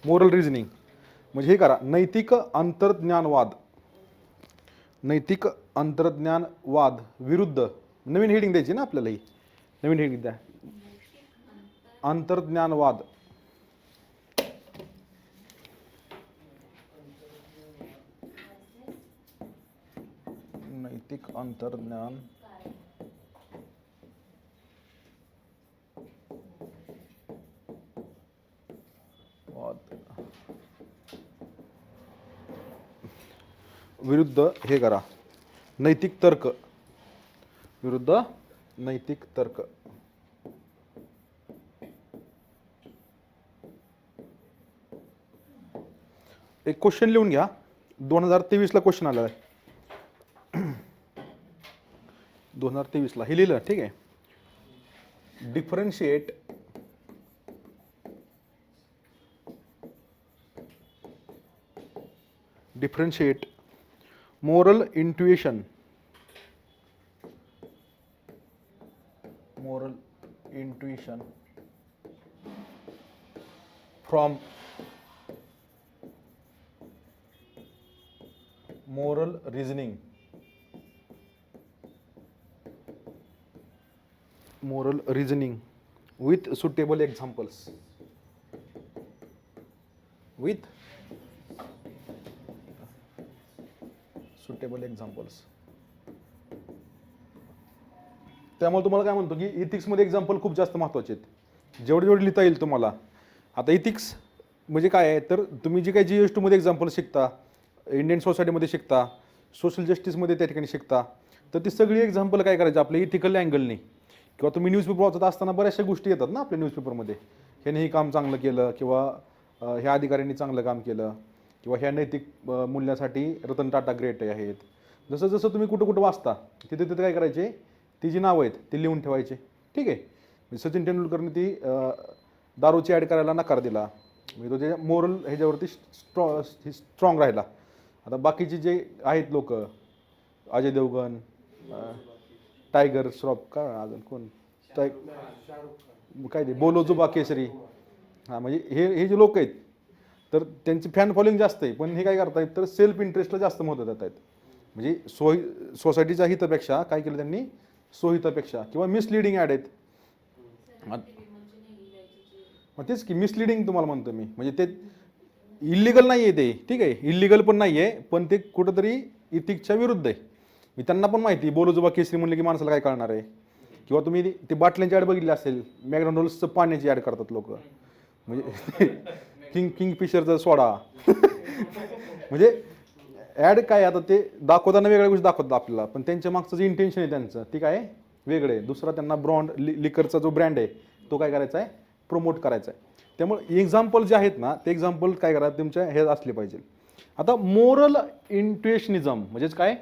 Moral reasoning म्हणजे हे करा, नैतिक अंतर्ज्ञानवाद. नैतिक अंतर्ज्ञानवाद विरुद्ध, नवीन हेडिंग द्यायची ना आपल्याला, ही नवीन हेडिंग द्या, अंतर्ज्ञानवाद. नैतिक अंतर्ज्ञान वाद विरुद्ध हे करा, नैतिक तर्क. विरुद्ध नैतिक तर्क. एक क्वेश्चन लिहून घ्या, 2023 ला क्वेश्चन आला आहे. 2023 ला हे लिहिलं, ठीक आहे. Differentiate moral intuition from moral reasoning. Moral reasoning with suitable examples. With suitable examples. त्यामुळे तुम्हाला काय म्हणतो की इथिक्समध्ये एक्झाम्पल खूप जास्त महत्त्वाचे आहेत, जेवढे जेवढे लिहिता येईल तुम्हाला. आता इथिक्स म्हणजे काय आहे, तर तुम्ही जे काही GS2 मध्ये एक्झाम्पल शिकता, इंडियन सोसायटीमध्ये शिकता, सोशल जस्टिसमध्ये त्या ठिकाणी शिकता, तर ती सगळी एक्झाम्पल काय करायची आपल्या इथिकल अँगलनी. किंवा तुम्ही न्यूजपेपर वाचत असताना बऱ्याचशा गोष्टी येतात ना आपल्या न्यूजपेपरमध्ये, ह्याने हे काम चांगलं केलं, किंवा ह्या अधिकाऱ्यांनी चांगलं काम केलं, किंवा ह्या नैतिक मूल्यासाठी रतन टाटा ग्रेट आहेत. जसं जसं तुम्ही कुठं कुठं वाचता तिथे तिथे काय करायचे, ती जी नावं आहेत ती लिहून ठेवायचे, ठीक आहे. सचिन तेंडुलकरने ती दारूची ॲड करायला नकार दिला, म्हणजे तो जे मोरल ह्याच्यावरती स्ट्रॉंग राहिला. आता बाकीचे जे आहेत लोक, अजय देवगण, टायगर श्रॉफ, का अजून कोण, काय ते बोलो जुबा केसरी, हां, म्हणजे हे जे लोक आहेत तर त्यांची फॅन फॉलोइंग जास्त आहे, पण हे काय करतायत तर सेल्फ इंटरेस्टला जास्त महत्त्व देत आहेत. म्हणजे सोसायटीच्या हितापेक्षा काय केलं त्यांनी, सोहितापेक्षा, किंवा मिसलिडिंग ॲड आहेत. मग तेच की मिसलिडिंग तुम्हाला म्हणतो मी, म्हणजे ते इल्लिगल नाही आहे ते, ठीक आहे, इल्लिगल पण नाही आहे, पण ते कुठंतरी इथिक्सच्या विरुद्ध आहे. मी त्यांना पण माहिती, बोलोजुबा केसरी म्हणले की माणसाला काय कळणार आहे. किंवा तुम्ही ते बाटल्यांची ॲड बघितली असेल, मॅकडॉनल्ड्सचं पाण्याची ॲड करतात लोक, म्हणजे किंगफिशरचा सोडा. म्हणजे ॲड काय, आता ते दाखवताना वेगळ्या गोष्टी दाखवतात आपल्याला, पण त्यांच्या मागचं जे इंटेन्शन आहे त्यांचं ती काय वेगळं आहे. दुसरा त्यांना ब्रँड लिकरचा जो ब्रँड आहे तो काय करायचा आहे, प्रमोट करायचा आहे. त्यामुळे एक्झाम्पल जे आहेत ना ते एक्झाम्पल काय करा, तुमच्या हे असले पाहिजे. आता मोरल इंट्युएशनिझम म्हणजेच काय,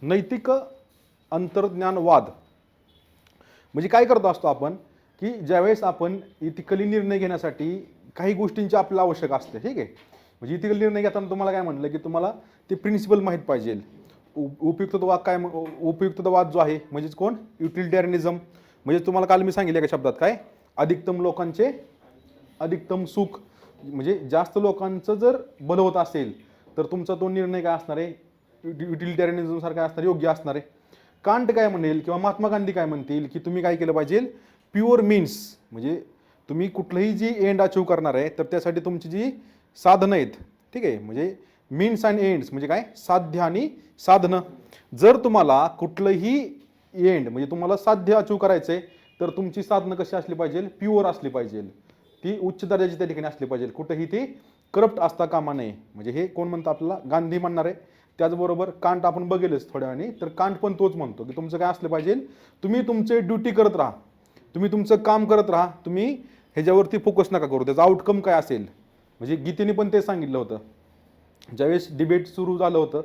नैतिक अंतर्ज्ञानवाद म्हणजे काय करतो असतो आपण, की ज्यावेळेस आपण इथिकली निर्णय घेण्यासाठी काही गोष्टींची आपल्याला आवश्यक असते, ठीक आहे. म्हणजे इथिकल निर्णय घेताना तुम्हाला काय म्हटलं की तुम्हाला ते प्रिन्सिपल माहीत पाहिजे. उपयुक्ततावाद काय, उपयुक्ततावाद जो आहे म्हणजेच कोण, युटिलिटेरियनिझम. म्हणजे तुम्हाला काल मी सांगितलं एका शब्दात काय, अधिकतम लोकांचे अधिकतम सुख. म्हणजे जास्त लोकांचं जर भलं होत असेल तर तुमचा तो निर्णय काय असणार आहे, युटिलिटेरियनिझम सारखा असणार, योग्य असणार आहे. कांट काय म्हणेल किंवा महात्मा गांधी काय म्हणतील की तुम्ही काय केलं पाहिजे, प्युअर मीन्स. म्हणजे तुम्ही कुठलंही जी एंड अचीव करणार आहे तर त्यासाठी तुमची जी साधनं आहेत, ठीक आहे, म्हणजे मीन्स अँड एंड्स म्हणजे काय, साध्य आणि साधनं. जर तुम्हाला कुठलंही एंड म्हणजे तुम्हाला साध्य अचीव करायचं आहे तर तुमची साधनं कशी असली पाहिजे, प्युअर असली पाहिजे, ती उच्च दर्जाची त्या ठिकाणी असली पाहिजे, कुठेही ती करप्ट असता कामा नये. म्हणजे हे कोण म्हणतं आपल्याला, गांधी म्हणणार आहे. त्याचबरोबर कांट आपण बघेलच थोड्या वेळाने, तर कांट पण तोच म्हणतो की तुमचं काय असलं पाहिजे, तुम्ही तुमचे ड्युटी करत राहा, तुम्ही तुमचं काम करत राहा, तुम्ही ह्याच्यावरती फोकस नका करू, त्याचा आउटकम काय असेल. म्हणजे गीतेने पण ते सांगितलं होतं. ज्यावेळेस डिबेट सुरू झालं होतं,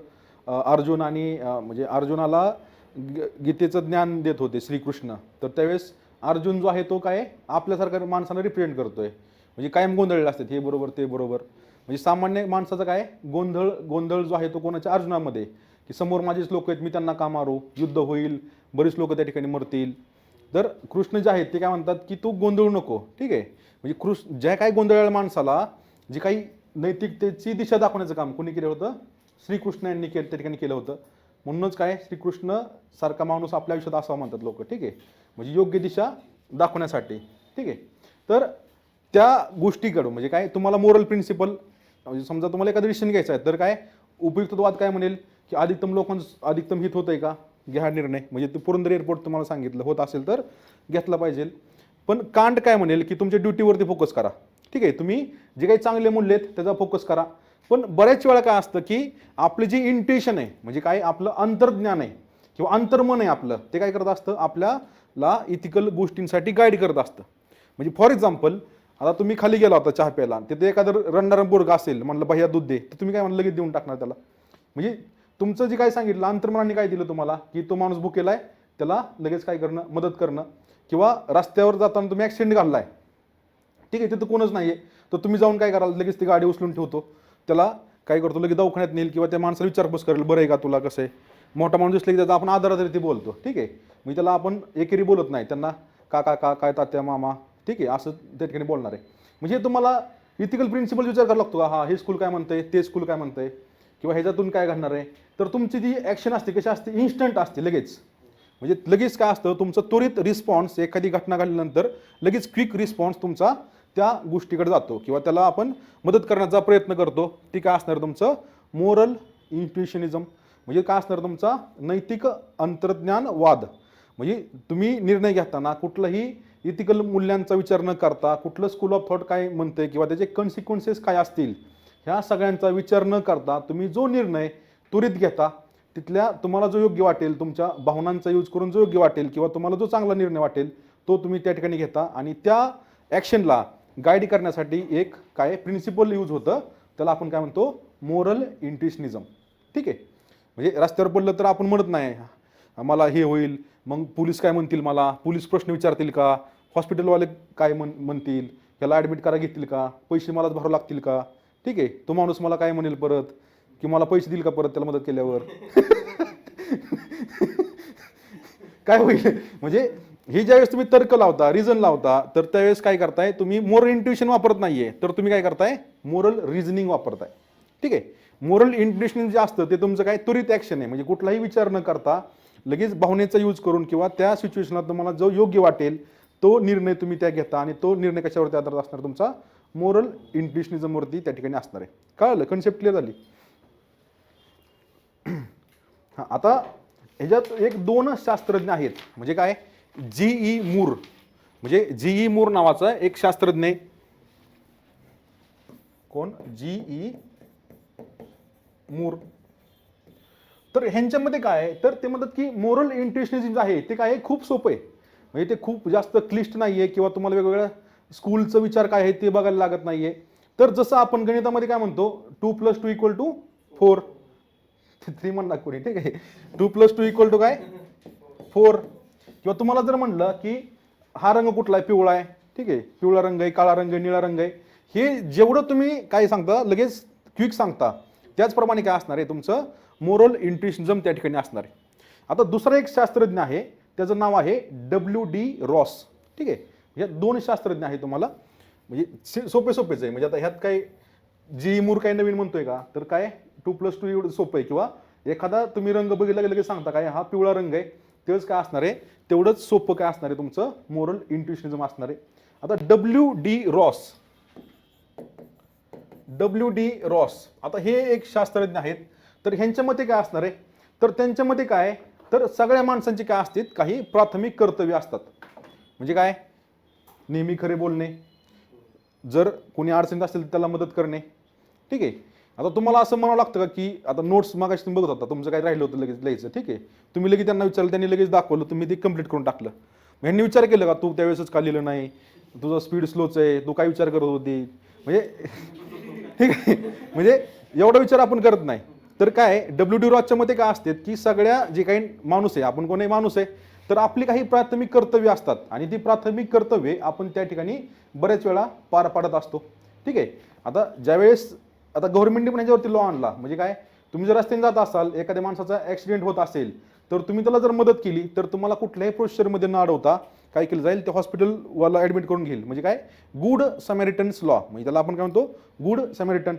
अर्जुन आणि म्हणजे अर्जुनाला गीतेचं ज्ञान देत होते श्रीकृष्ण, तर त्यावेळेस अर्जुन जो आहे तो काय आपल्यासारख्या माणसांना रिप्रेझेंट करतोय. म्हणजे कायम गोंधळलेले असतात, हे बरोबर ते बरोबर. म्हणजे सामान्य माणसाचा काय गोंधळ जो आहे तो कोणाच्या, अर्जुनामध्ये, की समोर माझेच लोक आहेत, मी त्यांना का मारू, युद्ध होईल, बरीच लोक त्या ठिकाणी मरतील. तर कृष्ण जे आहेत ते काय म्हणतात की तू गोंधळू नको, ठीक आहे. म्हणजे कृष्ण ज्या काही गोंधळलेल्या माणसाला जी काही नैतिकतेची दिशा दाखवण्याचं काम कोणी केलं होतं, श्रीकृष्ण यांनी त्या ठिकाणी केलं होतं. म्हणूनच काय श्रीकृष्ण सारखा माणूस आपल्या आयुष्यात असावा म्हणतात लोक, ठीक आहे. म्हणजे योग्य दिशा दाखवण्यासाठी, ठीक आहे. तर त्या गोष्टीकडून म्हणजे काय तुम्हाला मोरल प्रिन्सिपल, म्हणजे समजा तुम्हाला एखादा डिसिजन घ्यायचा आहे तर काय उपयुक्तवाद काय म्हणेल की अधिकतम हित होतंय का, घ्या निर्णय. म्हणजे ते पुरंदर एअरपोर्ट तुम्हाला सांगितलं होत असेल तर घेतला पाहिजे. पण कांट काय म्हणेल की तुमच्या ड्युटीवरती फोकस करा, ठीक आहे. तुम्ही जे काही चांगले मूल्य आहेत त्याचा फोकस करा. पण बऱ्याच वेळा काय असतं की आपली जी इंट्युशन आहे म्हणजे काय आपलं अंतर्ज्ञान आहे किंवा अंतर्मन आहे आपलं, ते काय करत असतं आपल्याला इथिकल गोष्टींसाठी गाईड करत असतं. म्हणजे फॉर एक्झाम्पल आता तुम्ही खाली गेला होता चहा प्यायला, तिथे एखादं रडणारं पोरगं असेल, म्हणलं भैया दूध दे, तर तुम्ही काय म्हणलं लगेच देऊन टाकणार त्याला. म्हणजे तुमचं जे काय सांगितलं अंतर्मनाने काय दिलं तुम्हाला की तो माणूस भुकेला आहे, त्याला लगेच काय करणं, मदत करणं. किंवा रस्त्यावर जाताना तुम्ही ॲक्सिडेंट घाललाय, ठीक आहे, तिथं कोणच नाही आहे, तर तुम्ही जाऊन काय कराल, लगेच ती गाडी उचलून ठेवतो, त्याला काय करतो लगेच दवाखान्यात नेईल किंवा त्या माणसाला विचारपूस करेल, बरं आहे का तुला, कसं आहे. मोठा माणूस दिसला की त्याचा आपण आदरार्थी बोलतो, ठीक आहे. मी त्याला आपण एकेरी बोलत नाही, त्यांना काका का काय तात्या मामा, ठीक आहे, असं त्या ठिकाणी बोलणार आहे. म्हणजे तुम्हाला इथिकल प्रिन्सिपल विचार करावा लागतो, हा हे स्कूल काय म्हणतंय, ते स्कूल काय म्हणतंय, किंवा ह्याच्यातून काय घडणार आहे. तर तुमची जी ॲक्शन असते कशी असते, इन्स्टंट असते, लगेच. म्हणजे लगेच काय असतं तुमचं त्वरित रिस्पॉन्स, एखादी घटना घडल्यानंतर लगेच क्विक रिस्पॉन्स तुमचा त्या गोष्टीकडे जातो किंवा त्याला आपण मदत करण्याचा प्रयत्न करतो. ती काय असणार तुमचं मोरल इंट्युशनिझम. म्हणजे काय असणार तुमचा नैतिक अंतर्ज्ञानवाद. म्हणजे तुम्ही निर्णय घेताना कुठलंही इथिकल मूल्यांचा विचार न करता, कुठलं स्कूल ऑफ थॉट काय म्हणते किंवा त्याचे कन्सिक्वेन्सेस काय असतील, ह्या सगळ्यांचा विचार न करता तुम्ही जो निर्णय त्वरित घेता, तिथल्या तुम्हाला जो योग्य वाटेल, तुमच्या भावनांचा यूज करून जो योग्य वाटेल किंवा तुम्हाला जो चांगला निर्णय वाटेल तो तुम्ही त्या ठिकाणी घेता. आणि त्या ॲक्शनला गाईड करण्यासाठी एक काय प्रिन्सिपल यूज होतं, त्याला आपण काय म्हणतो मोरल इंट्युशनिझम, ठीक आहे. म्हणजे रस्त्यावर पडलं तर आपण म्हणत नाही मला हे होईल, मग पोलीस काय म्हणतील, मला पोलीस प्रश्न विचारतील का, हॉस्पिटलवाले काय म्हणतील, याला ॲडमिट करा घेतील का, पैसे मलाच भरावं लागतील का, ठीक आहे. तो माणूस मला काय म्हणेल परत, की मला पैसे देईल का परत त्याला मदत केल्यावर काय होईल. म्हणजे ही ज्यावेळेस तुम्ही तर्क लावता, रिझन लावता, तर त्यावेळेस काय करताय तुम्ही मोरल इंट्युशन वापरत नाहीये, तर तुम्ही काय करताय मोरल रिझनिंग वापरताय, ठीक आहे. मोरल इंट्युशन जे असतं ते तुमचं काय त्वरित ॲक्शन आहे. म्हणजे कुठलाही विचार न करता लगेच भावनेचा यूज करून किंवा त्या सिच्युएशनला तुम्हाला जो योग्य वाटेल तो निर्णय तुम्ही त्या घेता. आणि तो निर्णय कशावरती आधारित असणार तुमचा मोरल इंट्युशनिझमवरती त्या ठिकाणी असणार आहे. कळलं, कन्सेप्ट क्लिअर झाली. हां, आता ह्याच्यात एक दोन शास्त्रज्ञ आहेत. म्हणजे काय जी.ई. मूर, म्हणजे जी.ई. मूर नावाचा एक शास्त्रज्ञ. कोण, जी.ई. मूर. तर ह्यांच्यामध्ये काय आहे, तर ते म्हणतात की मोरल इंट्युशनिझम जे आहे ते काय आहे खूप सोपं आहे. म्हणजे ते खूप जास्त क्लिष्ट नाही आहे किंवा तुम्हाला वेगवेगळ्या स्कूलचं विचार काय आहे ते बघायला लागत नाही आहे. तर जसं आपण गणितामध्ये काय म्हणतो 2 + 2 = 4, 3 म्हणणार कोणी, ठीक आहे. 2 + 2 = काय 4. किंवा तुम्हाला जर म्हणलं की हा रंग कुठला आहे, पिवळा आहे, ठीक आहे, पिवळा रंग आहे, काळा रंग आहे, निळा रंग आहे, हे जेवढं तुम्ही काय सांगता लगेच क्विक सांगता, त्याचप्रमाणे काय असणार आहे तुमचं मोरल इंट्युशनिझम त्या ठिकाणी असणार आहे. आता दुसरा एक शास्त्रज्ञ आहे, त्याचं नाव आहे W.D. रॉस, ठीक आहे. या दोन शास्त्रज्ञ आहे तुम्हाला, म्हणजे सोपेच आहे. म्हणजे आता ह्यात काय जी मूर काय नवीन म्हणतोय का, तर काय 2 + 2 एवढं सोपं आहे. किंवा एखादा तुम्ही रंग बघितला की लगेच सांगता काय हा पिवळा रंग आहे, तेच काय असणार आहे तेवढंच सोपं काय असणार आहे तुमचं मोरल इंट्युशनिझम असणार आहे. आता W.D. रॉस, आता हे एक शास्त्रज्ञ आहेत. तर ह्यांच्या मते काय असणार आहे, तर त्यांच्या मते काय, तर सगळ्या माणसांची काय असतात काही प्राथमिक कर्तव्य असतात. म्हणजे काय नेहमी खरे बोलणे, जर कोणी अडचणीत असेल तर त्याला मदत करणे, ठीक आहे. आता तुम्हाला असं म्हणावं लागतं का की आता नोट्स मागाशी तुम्ही बघत होता, तुमचं काय राहिलं होतं लगेच लिहायचं, ठीक आहे, तुम्ही लगेच त्यांना विचारलं, त्यांनी लगेच दाखवलं, तुम्ही ते कंप्लीट करून टाकलं. ह्यांनी विचार केलं का तू त्यावेळेसच का लिहिलं नाही, तुझा स्पीड स्लोच आहे, तू काय विचार करत होती, म्हणजे ठीक आहे. म्हणजे एवढा विचार आपण करत नाही. तर काय W.D. रॉसच्या मते काय असते की सगळ्या जे काही माणूस आहे, आपण कोणी माणूस आहे, तर आपली काही प्राथमिक कर्तव्य असतात आणि ती प्राथमिक कर्तव्ये आपण त्या ठिकाणी बऱ्याच वेळा पार पाडत असतो, ठीक आहे. आता ज्यावेळेस आता गव्हर्नमेंटने पण ह्याच्यावरती लॉ आणला, म्हणजे काय तुम्ही जर रस्त्याने जात असाल, एखाद्या माणसाचा ॲक्सिडेंट होत असेल, तर तुम्ही त्याला जर मदत केली तर तुम्हाला कुठल्याही प्रोसिजरमध्ये न अडवता काय केलं जाईल, ते हॉस्पिटलवाला ॲडमिट करून घेईल. म्हणजे काय, गुड समॅरिटन्स लॉ, म्हणजे त्याला आपण काय म्हणतो, गुड समॅरिटन.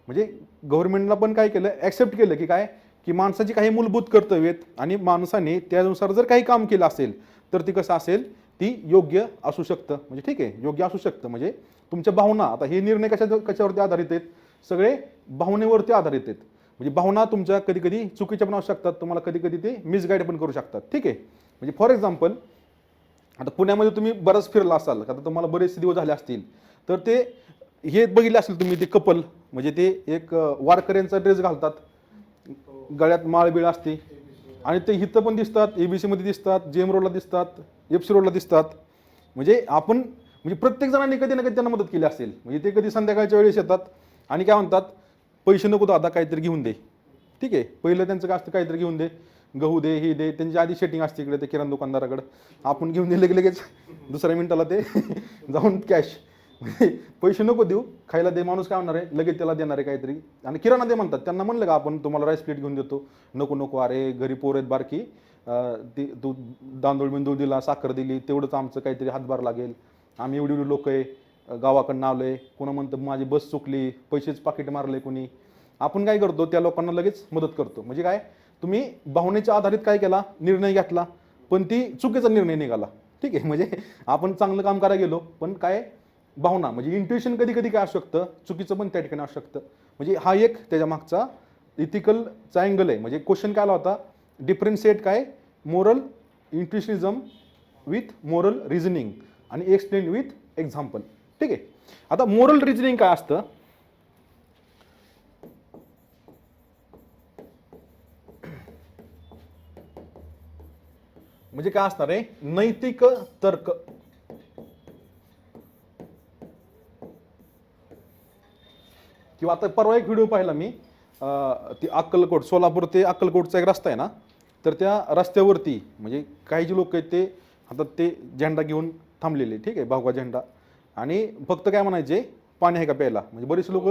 म्हणजे गव्हर्नमेंटला पण काय केलं, ॲक्सेप्ट केलं की काय, की माणसाची काही मूलभूत कर्तव्य आहेत आणि माणसाने त्यानुसार जर काही काम केलं असेल तर ती कसं असेल, ती योग्य असू शकतं. म्हणजे ठीक आहे, योग्य असू शकतं. म्हणजे तुमच्या भावना, आता हे निर्णय कशावरती आधारित आहेत, सगळे भावनेवरती आधारित आहेत. म्हणजे भावना तुमच्या कधी कधी चुकीच्या पण असू शकतात, तुम्हाला कधी कधी ते मिसगाईड पण करू शकतात. ठीक आहे, म्हणजे फॉर एक्झाम्पल आता पुण्यामध्ये तुम्ही बरंच फिरला असाल, आता तुम्हाला बरेचसे दिवस झाले असतील, तर ते हे बघितले असेल तुम्ही, ते कपल म्हणजे ते एक वारकऱ्यांचा ड्रेस घालतात, गळ्यात माळबीळ असते आणि ते इथं पण दिसतात, ABC मध्ये दिसतात, JM रोडला दिसतात, FC रोडला दिसतात. म्हणजे आपण म्हणजे प्रत्येक जणांनी कधी ना कधी त्यांना मदत केली असेल. म्हणजे ते कधी संध्याकाळच्या वेळेस येतात आणि काय म्हणतात, पैसे नको दादा, काहीतरी घेऊन दे. ठीक आहे, पहिलं त्यांचं काय असतं, काहीतरी घेऊन दे, गहू दे, ही दे, त्यांची आधी सेटिंग असते इकडे ते किराणा दुकानदाराकडे. आपण घेऊन दिले की लगेच दुसऱ्या मिनिटाला ते जाऊन कॅश, पैसे नको देऊ, खायला दे. माणूस काय म्हणणार आहे, लगेच त्याला देणार आहे काहीतरी. आणि किराणा दे म्हणतात, त्यांना म्हणलं का आपण तुम्हाला राईस प्लेट घेऊन देतो, नको नको, अरे घरी पोर आहेत बारकी, ती तू तांदूळ बिंदूळ दिला, साखर दिली, तेवढंच आमचं काहीतरी हातभार लागेल, आम्ही एवढी एवढी लोक आहे, गावाकडनं आलो आहे, कोणा म्हणतं माझी बस चुकली, पैसेच पाकिट मारले कोणी. आपण काय करतो, त्या लोकांना लगेच मदत करतो. म्हणजे काय, तुम्ही भावनेच्या आधारित काय केला, निर्णय घेतला, पण ती चुकीचा निर्णय निघाला. ठीक आहे, म्हणजे आपण चांगलं काम करायला गेलो, पण काय भावना म्हणजे इंट्युशन कधी कधी काय असू शकतं, चुकीचं पण त्या ठिकाणी असू शकतं. म्हणजे हा एक त्याच्या मागचा इथिकलचा अँगल आहे. म्हणजे क्वेश्चन काय आला होता, डिफरन्शिएट काय, मोरल इंट्युशनिझम विथ मोरल रिझनिंग आणि एक्सप्लेन विथ एक्झाम्पल. ठीक आहे, आता मोरल रिझनिंग काय असतं, म्हणजे काय असणार आहे, नैतिक तर्क. किंवा आता परवा एक व्हिडिओ पाहिला मी, ती अक्कलकोट, सोलापूर ते अक्कलकोटचा एक रस्ता आहे ना, तर त्या रस्त्यावरती म्हणजे काही जे लोक आहेत ते हातात ते झेंडा घेऊन थांबलेले. ठीक आहे, भगवा झेंडा, आणि फक्त काय म्हणायचे, पाणी आहे का प्यायला. म्हणजे बरेचसे लोक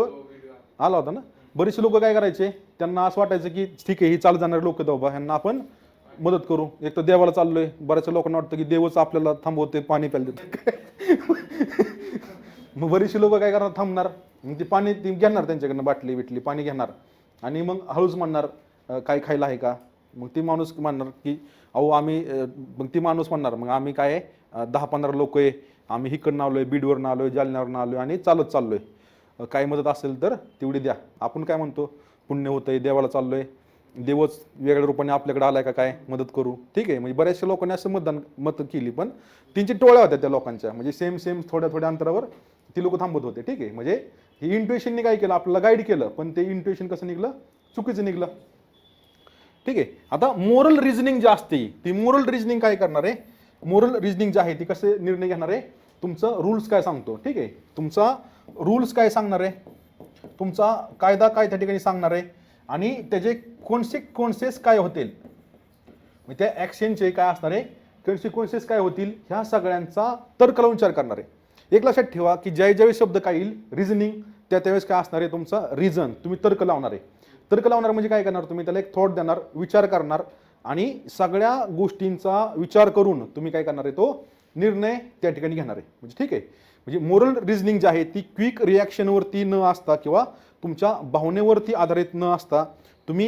आला होता ना, बरेचसे लोक काय करायचे, त्यांना असं वाटायचं की ठीक आहे, ही चालत जाणारे लोक आहेत बाबा, ह्यांना आपण मदत करू. एक तर देवाला चाललोय, बऱ्याचशा लोकांना वाटतं की देवच आपल्याला थांबवते, पाणी प्यायला देतं. मग बरीचशी लोक काय करणार, थांबणार, मग ती पाणी ती घेणार त्यांच्याकडनं, बाटली बिटली पाणी घेणार, आणि मग हळूच म्हणणार काय खायला आहे का. मग ती माणूस म्हणणार की अहो आम्ही, मग ती माणूस म्हणणार मग आम्ही काय 10-15 लोक आहे, आम्ही इकडनं आलोय, बीडवरनं आलोय, जालन्यावरनं आलोय आणि चालत चाललोय, काय मदत असेल तर तेवढी द्या. आपण काय म्हणतो, पुण्य होतंय, देवाला चाललोय, देवच वेगळ्या रूपाने आपल्याकडे आलाय का काय, मदत करू. ठीक आहे, म्हणजे बऱ्याचशा लोकांनी असं मत केली, पण तीनची टोळ्या होत्या त्या लोकांच्या, म्हणजे सेम थोड्या थोड्या अंतरावर ती लोक थांबत होते. ठीक आहे, म्हणजे ही इंट्युशनने काय केलं, आपल्याला गाईड केलं, पण ते इंट्युशन कसं निघलं, चुकीचं निघलं. ठीक आहे, आता मोरल रिझनिंग जी असते, ती मोरल रिझनिंग काय करणार आहे, मोरल रिझनिंग जी आहे ती कसे निर्णय घेणार आहे, तुमचं रूल्स काय सांगतो. ठीक आहे, तुमचा रूल्स काय सांगणार आहे, तुमचा कायदा काय त्या ठिकाणी सांगणार आहे, आणि त्याचे कॉन्सिक्वेन्सेस काय होतील, म्हणजे त्या ॲक्शनचे काय असणार आहे, कॉन्सिक्वेन्सेस काय होतील, ह्या सगळ्यांचा तर्क लावून विचार करणार आहे. एक लक्षात ठेवा की ज्यावेळेस शब्द काय येईल रिझनिंग, त्यावेळेस काय असणार आहे, तुमचा रिझन, तुम्ही तर्क लावणार आहे. तर्क लावणार म्हणजे काय करणार, तुम्ही त्याला एक थॉट देणार, विचार करणार, आणि सगळ्या गोष्टींचा विचार करून तुम्ही काय करणार आहे, तो निर्णय त्या ठिकाणी घेणार आहे. म्हणजे ठीक आहे, म्हणजे मोरल रिझनिंग जी आहे ती क्विक रिॲक्शनवरती न असता किंवा तुमच्या भावनेवरती आधारित न असता, तुम्ही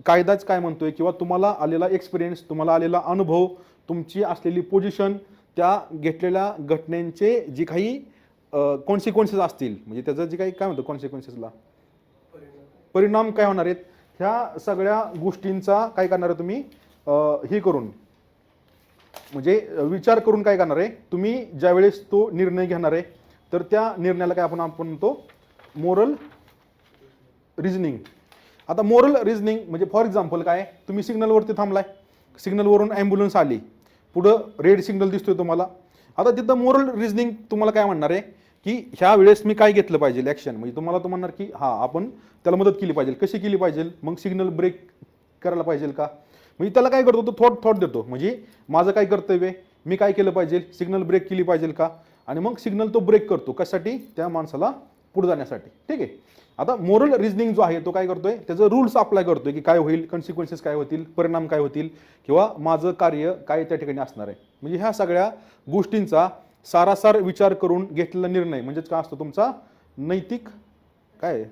कायदाच काय म्हणतोय किंवा तुम्हाला आलेला एक्सपिरियन्स, तुम्हाला आलेला अनुभव, तुमची असलेली पोझिशन, त्या घेतलेल्या घटनेचे जी काही कॉन्सिक्वेन्सेस असतील, म्हणजे त्याचं जे काही काय म्हणतो कॉन्सिक्वेन्सेसला परिणाम काय होणार आहेत, ह्या सगळ्या गोष्टींचा काय करणार आहे तुम्ही, हे करून म्हणजे विचार करून काय करणार आहे तुम्ही, ज्यावेळेस तो निर्णय घेणार आहे, तर त्या निर्णयाला काय आपण म्हणतो, मोरल रिझनिंग. आता मोरल रिझनिंग म्हणजे फॉर एक्झाम्पल काय, तुम्ही सिग्नलवरती थांबलाय, सिग्नलवरून ॲम्ब्युलन्स आली, पुढं रेड सिग्नल दिसतोय तुम्हाला. आता तिथं मोरल रिझनिंग तुम्हाला काय म्हणणार आहे की ह्या वेळेस मी काय घेतलं पाहिजे ॲक्शन, म्हणजे तुम्हाला तो म्हणणार की हां आपण त्याला मदत केली पाहिजे, कशी केली पाहिजे, मग सिग्नल ब्रेक करायला पाहिजे का, म्हणजे त्याला काय करतो तो थॉट देतो, म्हणजे माझं काय कर्तव्य आहे, मी काय केलं पाहिजे, सिग्नल ब्रेक केली पाहिजे का, आणि मग सिग्नल तो ब्रेक करतो कशासाठी, त्या माणसाला पुढे जाण्यासाठी. ठीक आहे, आता मोरल रिझनिंग जो आहे तो काय करतोय, त्याचं रूल्स अप्लाय करतोय की काय होईल, कन्सिक्वेन्सेस काय होतील, परिणाम काय होतील, किंवा माझं कार्य काय त्या ठिकाणी असणार आहे. म्हणजे ह्या सगळ्या गोष्टींचा सारासार विचार करून घेतलेला निर्णय म्हणजेच काय असतो तुमचा नैतिक काय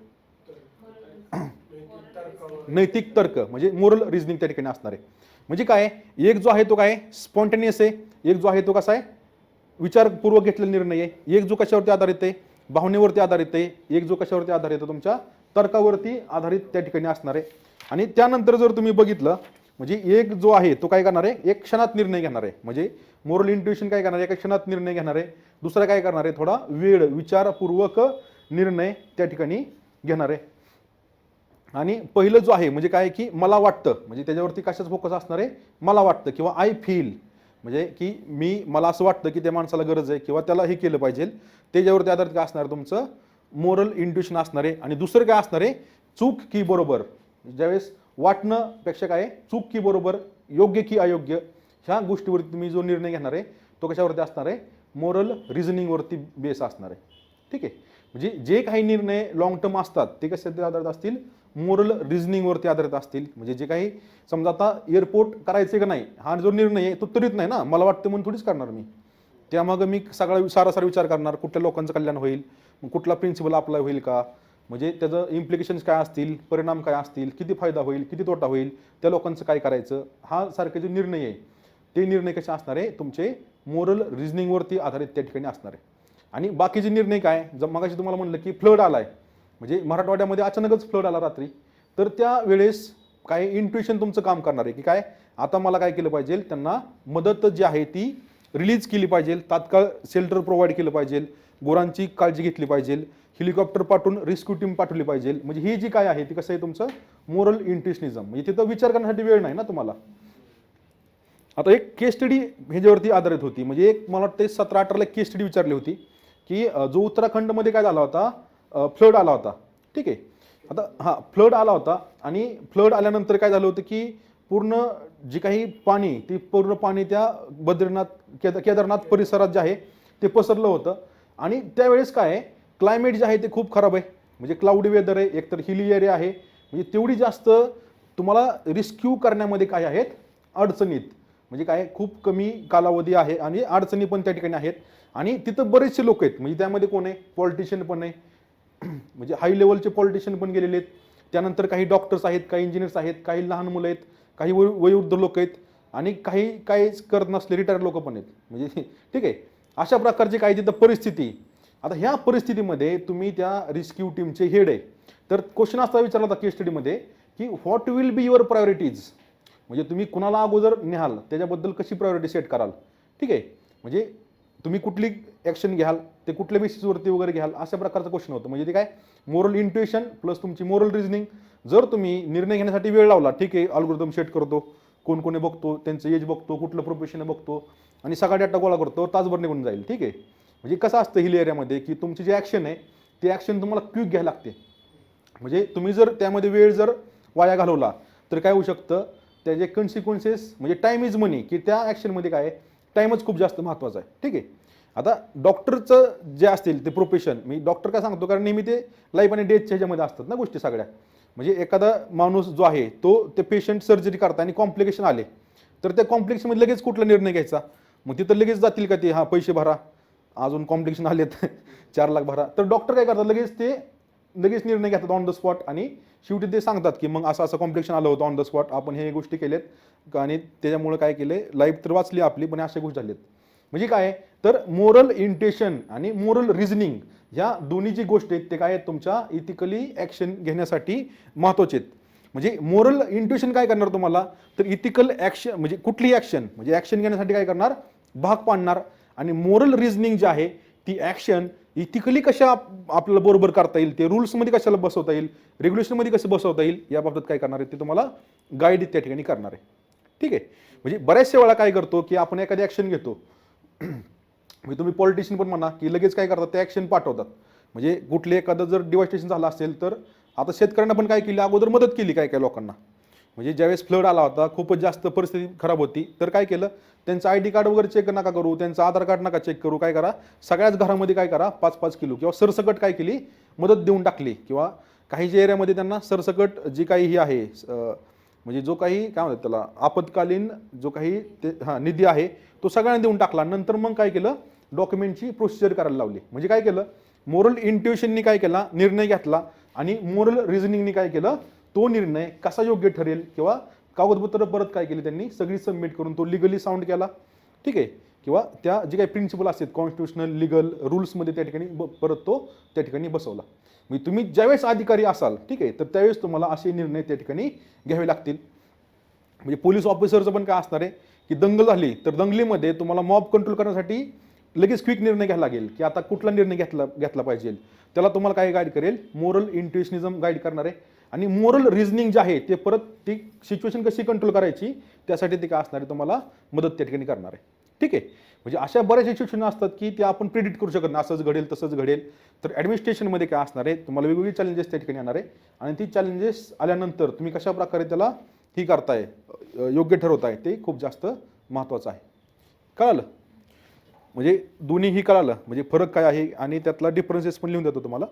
नैतिक तर्क, म्हणजे मोरल रिझनिंग त्या ठिकाणी असणार आहे. म्हणजे काय, एक जो आहे तो काय स्पॉन्टेनियस आहे, एक जो आहे तो कसा आहे विचारपूर्वक घेतलेला निर्णय आहे, एक जो कशावरती आधारित आहे भावनेवरती आधारित आहे, एक जो कशावरती आधारित आहे तुमच्या तर्कावरती आधारित त्या ठिकाणी असणार आहे. आणि त्यानंतर जर तुम्ही बघितलं म्हणजे एक जो आहे तो काय करणार आहे, एक क्षणात निर्णय घेणार आहे. म्हणजे मोरल इंट्युशन काय करणार आहे, एका क्षणात निर्णय घेणार आहे. दुसरा काय करणार आहे, थोडा वेळ विचारपूर्वक निर्णय त्या ठिकाणी घेणार आहे. आणि पहिलं जो आहे म्हणजे काय की मला वाटतं, म्हणजे त्याच्यावरती कशाच फोकस असणार आहे, मला वाटतं किंवा आय फील, म्हणजे की मला असं वाटतं की त्या माणसाला गरज आहे किंवा त्याला हे केलं पाहिजे, त्याच्यावरती आधारित काय असणार तुमचं मोरल इंट्युशन असणार आहे. आणि दुसरं काय असणार आहे, चूक की बरोबर, ज्यावेळेस वाटणं पेक्षा काय चूक की बरोबर, योग्य की अयोग्य, ह्या गोष्टीवरती तुम्ही जो निर्णय घेणार आहे तो कशावरती असणार आहे, मोरल रिझनिंगवरती बेस असणार आहे. ठीक आहे, म्हणजे जे काही निर्णय लॉंग टर्म असतात ते कशावरती आधारित असतील, मोरल रिझनिंगवरती आधारित असतील. म्हणजे जे काही समजा आता एअरपोर्ट करायचे का नाही हा जो निर्णय आहे तो त्वरित नाही ना, मला वाटतं म्हणून थोडीच करणार मी, त्यामागं मी सगळा सारासार विचार करणार, कुठल्या लोकांचं कल्याण होईल, कुठला प्रिन्सिपल अप्लाय होईल का, म्हणजे त्याचं इम्प्लिकेशन्स काय असतील, परिणाम काय असतील, किती फायदा होईल, किती तोटा होईल, त्या लोकांचं काय करायचं, हा सारखे जे निर्णय आहे ते निर्णय कसे असणार आहे तुमचे मोरल रिझनिंगवरती आधारित त्या ठिकाणी असणार आहे. आणि बाकीचे निर्णय काय, मगाशी तुम्हाला म्हणलं की फ्लड आलाय, म्हणजे मराठवाड्यामध्ये अचानकच फ्लड आला रात्री, तर त्या वेळेस काय इंट्युशन तुमचं काम करणार आहे की काय आता मला काय केलं पाहिजे, त्यांना मदत जी आहे ती रिलीज केली पाहिजे, तात्काळ शेल्टर प्रोव्हाइड केलं पाहिजे, गुरांची काळजी घेतली पाहिजे, हेलिकॉप्टर पाठवून रेस्क्यू टीम पाठवली पाहिजे. म्हणजे ही जी काय आहे ती कसं आहे तुमचं मोरल इंट्युशनिझम, म्हणजे तिथं विचार करण्यासाठी वेळ नाही ना तुम्हाला. आता एक केस स्टडी ह्याच्यावरती आधारित होती, म्हणजे एक मला वाटतं 17-18 केस स्टडी विचारली होती की जो उत्तराखंडमध्ये काय झाला होता, फ्लड आला होता. ठीक आहे, आता फ्लड आला होता आणि फ्लड आल्यानंतर काय झालं होतं की पूर्ण जी काही पाणी ती पूर्ण पाणी त्या बद्रीनाथ केदारनाथ परिसरात जे आहे ते पसरलं होतं. आणि त्यावेळेस काय क्लायमेट जे आहे ते खूप खराब आहे, म्हणजे क्लाउडी वेदर आहे, एकतर हिली एरिया आहे, म्हणजे तेवढी जास्त तुम्हाला रिस्क्यू करण्यामध्ये काय आहेत अडचणीत, म्हणजे काय खूप कमी कालावधी आहे आणि अडचणी पण त्या ठिकाणी आहेत. आणि तिथं बरेचसे लोक आहेत, म्हणजे त्यामध्ये कोण आहे, पॉलिटिशियन पण आहे, म्हणजे हाय लेवलचे पॉलिटिशियन पण गेलेले आहेत, त्यानंतर काही डॉक्टर्स आहेत, काही इंजिनियर्स आहेत, काही लहान मुलं आहेत, काही वयोवृद्ध लोक आहेत आणि काही काहीच करत नसले रिटायर लोक पण आहेत. म्हणजे ठीक आहे, अशा प्रकारची काही तिथं परिस्थिती. आता ह्या परिस्थितीमध्ये तुम्ही त्या रेस्क्यू टीमचे हेड आहे, तर क्वेश्चन असा विचारला होता केस स्टडीमध्ये की what will be your priorities, म्हणजे तुम्ही कुणाला अगोदर न्याल त्याच्याबद्दल कशी प्रायोरिटी सेट कराल. ठीक आहे, म्हणजे तुम्ही कुठली ॲक्शन घ्याल, ते कुठल्या बेसिसवरती वगैरे घ्याल, अशा प्रकारचं क्वेश्चन होतं. म्हणजे ते काय मोरल इंट्युशन प्लस तुमची मोरल रिझनिंग. जर तुम्ही निर्णय घेण्यासाठी वेळ लावला, ठीक आहे अल्गोरिदम सेट करतो, कोण कोणी बघतो, त्यांचं एज बघतो, कुठलं प्रोफेशन बघतो आणि सगळा डेटा गोळा करतो, तासभर निघून जाईल. ठीक आहे, म्हणजे कसं असतं हिल एरियामध्ये की तुमची जी ॲक्शन आहे ती ॲक्शन तुम्हाला क्विक घ्यायला लागते. म्हणजे तुम्ही जर त्यामध्ये वेळ जर वाया घालवला तर काय होऊ शकतं, त्याचे कन्सिक्वेन्सेस म्हणजे टाईम इज मनी, की त्या ॲक्शनमध्ये काय टाईमच खूप जास्त महत्त्वाचा आहे. ठीक आहे, आता डॉक्टरचं जे असतील ते प्रोफेशन, मी डॉक्टर काय सांगतो कारण नेहमी ते लाईफ आणि डेथच्या ह्याच्यामध्ये असतात ना गोष्टी सगळ्या. म्हणजे एखादा माणूस जो आहे तो ते पेशंट सर्जरी करता आणि कॉम्प्लिकेशन आले तर त्या कॉम्प्लिकेशनमध्ये लगेच कुठला निर्णय घ्यायचा, मग तिथं लगेच जातील का ते पैसे भरा, अजून कॉम्प्लिकेशन आलेत 4 लाख भरा, तर डॉक्टर काय करतात लगेच निर्णय घेतात ऑन द स्पॉट. आणि शेवटी ते सांगतात की मग असं कॉम्प्लिकेशन आलं होतं ऑन द स्पॉट, आपण हे गोष्टी केल्यात आणि त्याच्यामुळे काय केले, लाईफ तर वाचली आपली पण अशा गोष्टी झाल्यात. म्हणजे काय तर मोरल इंट्युशन आणि मोरल रिझनिंग ह्या दोन्ही जी गोष्टी आहेत ते काय आहेत तुमच्या इथिकली ॲक्शन घेण्यासाठी महत्त्वाचे आहेत. म्हणजे मोरल इंट्युशन काय करणार तुम्हाला तर इथिकल ॲक्शन म्हणजे कुठलीही ॲक्शन म्हणजे ॲक्शन घेण्यासाठी काय करणार भाग पाडणार. आणि मोरल रिझनिंग जी आहे ती ॲक्शन इथिकली कशा आपल्याला बरोबर करता येईल, ते रूल्समध्ये कशाला बसवता येईल, रेग्युलेशनमध्ये कसं बसवता येईल या बाबतीत काय करणार आहे ते तुम्हाला गाईड त्या ठिकाणी करणार आहे. ठीक आहे, म्हणजे बऱ्याचशा वेळा काय करतो की आपण एखादी ॲक्शन घेतो, म्हणजे तुम्ही पॉलिटिशियन पण म्हणा की लगेच काय करतात ते ॲक्शन पाठवतात. म्हणजे कुठले एखादं जर डिव्हास्टेशन झालं असेल तर आता शेतकऱ्यांना पण काय केली अगोदर मदत केली काय लोकांना. म्हणजे ज्यावेळेस फ्लड आला होता खूपच जास्त परिस्थिती खराब होती तर काय केलं, त्यांचं ID कार्ड वगैरे चेक नका करू, त्यांचं आधार कार्ड नका चेक करू, काय करा सगळ्याच घरामध्ये काय करा 5-5 किलो किंवा सरसकट काय केली मदत देऊन टाकली. किंवा काही जे एरियामध्ये त्यांना सरसकट जी काही ही आहे म्हणजे जो काही काय म्हणतात त्याला आपत्कालीन जो काही ते निधी आहे तो सगळ्यांना देऊन टाकला. नंतर मग काय केलं, डॉक्युमेंटची प्रोसिजर करायला लावली. म्हणजे काय केलं, मोरल इंट्युशननी काय केला, निर्णय घेतला आणि मोरल रिझनिंगनी काय केलं, तो निर्णय कसा योग्य ठरेल किंवा कागदपत्र परत काय केली त्यांनी सगळी सबमिट करून तो लिगली साऊंड केला. ठीक आहे, किंवा त्या जे काही प्रिन्सिपल असतात कॉन्स्टिट्युशनल लिगल रूल्समध्ये त्या ठिकाणी परत तो त्या ठिकाणी बसवला. म्हणजे तुम्ही ज्यावेळेस अधिकारी असाल, ठीक आहे, तर त्यावेळेस तुम्हाला असे निर्णय त्या ठिकाणी घ्यावे लागतील. म्हणजे पोलीस ऑफिसरचं पण काय असणार आहे की दंगल झाली तर दंगलीमध्ये तुम्हाला मॉब कंट्रोल करण्यासाठी लगेच क्विक निर्णय घ्यायला लागेल की आता कुठला निर्णय घेतला पाहिजे. त्याला तुम्हाला काय गाईड करेल, मोरल इंट्युशनिझम गाईड करणार आहे. आणि मोरल रिझनिंग जे आहे ते परत ती सिच्युएशन कशी कंट्रोल करायची त्यासाठी ते काय असणार आहे, तुम्हाला मदत त्या ठिकाणी करणार आहे. ठीक आहे, म्हणजे अशा बऱ्याच सिच्युएशन असतात की ते आपण प्रिडिक्ट करू शकत नाही, असंच घडेल तसंच घडेल. तर ॲडमिनिस्ट्रेशनमध्ये काय असणार आहे, तुम्हाला वेगवेगळी चॅलेंजेस त्या ठिकाणी येणार आहे आणि ती चॅलेंजेस आल्यानंतर तुम्ही कशा प्रकारे त्याला ही करताय, योग्य ठरवताय, ते खूप जास्त महत्त्वाचं आहे. कळालं, म्हणजे दोन्हीही कळालं, म्हणजे फरक काय आहे आणि त्यातला डिफरन्सेस पण लिहून देतो तुम्हाला.